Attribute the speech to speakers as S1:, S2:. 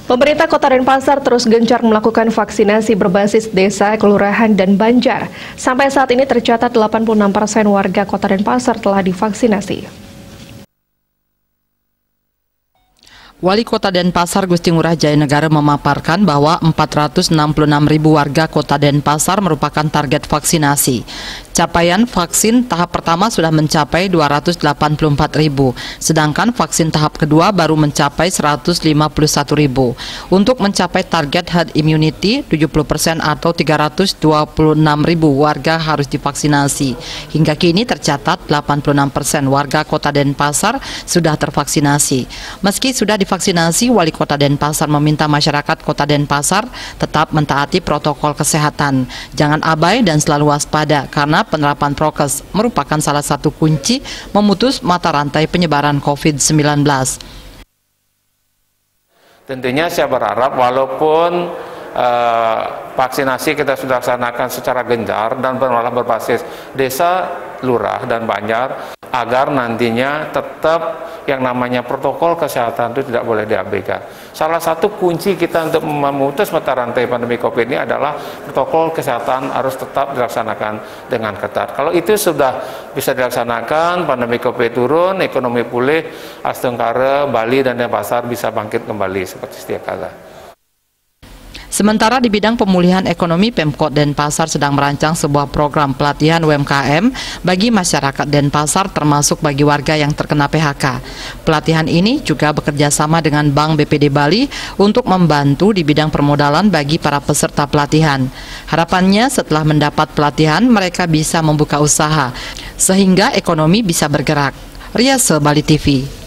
S1: Pemerintah Kota Denpasar terus gencar melakukan vaksinasi berbasis desa, kelurahan, dan banjar. Sampai saat ini tercatat 86% warga Kota Denpasar telah divaksinasi.
S2: Wali Kota Denpasar Gusti Ngurah Jayanegara memaparkan bahwa 466.000 warga Kota Denpasar merupakan target vaksinasi. Capaian vaksin tahap pertama sudah mencapai 284.000, sedangkan vaksin tahap kedua baru mencapai 151.000. Untuk mencapai target herd immunity 70% atau 326.000 warga harus divaksinasi. Hingga kini tercatat 86% warga Kota Denpasar sudah tervaksinasi. Meski sudah divaksinasi, Wali Kota Denpasar meminta masyarakat Kota Denpasar tetap mentaati protokol kesehatan. Jangan abai dan selalu waspada karena penerapan prokes merupakan salah satu kunci memutus mata rantai penyebaran COVID-19.
S3: Tentunya saya berharap walaupun vaksinasi kita sudah laksanakan secara gencar dan berbasis desa, lurah, dan banjar, agar nantinya tetap yang namanya protokol kesehatan itu tidak boleh diabaikan. Salah satu kunci kita untuk memutus mata rantai pandemi COVID ini adalah protokol kesehatan harus tetap dilaksanakan dengan ketat. Kalau itu sudah bisa dilaksanakan, pandemi COVID turun, ekonomi pulih, Astungkara, Bali, dan Denpasar bisa bangkit kembali seperti sedia kala.
S2: Sementara di bidang pemulihan ekonomi, Pemkot Denpasar sedang merancang sebuah program pelatihan UMKM bagi masyarakat Denpasar termasuk bagi warga yang terkena PHK. Pelatihan ini juga bekerja sama dengan Bank BPD Bali untuk membantu di bidang permodalan bagi para peserta pelatihan. Harapannya setelah mendapat pelatihan mereka bisa membuka usaha sehingga ekonomi bisa bergerak. Riase, Bali TV.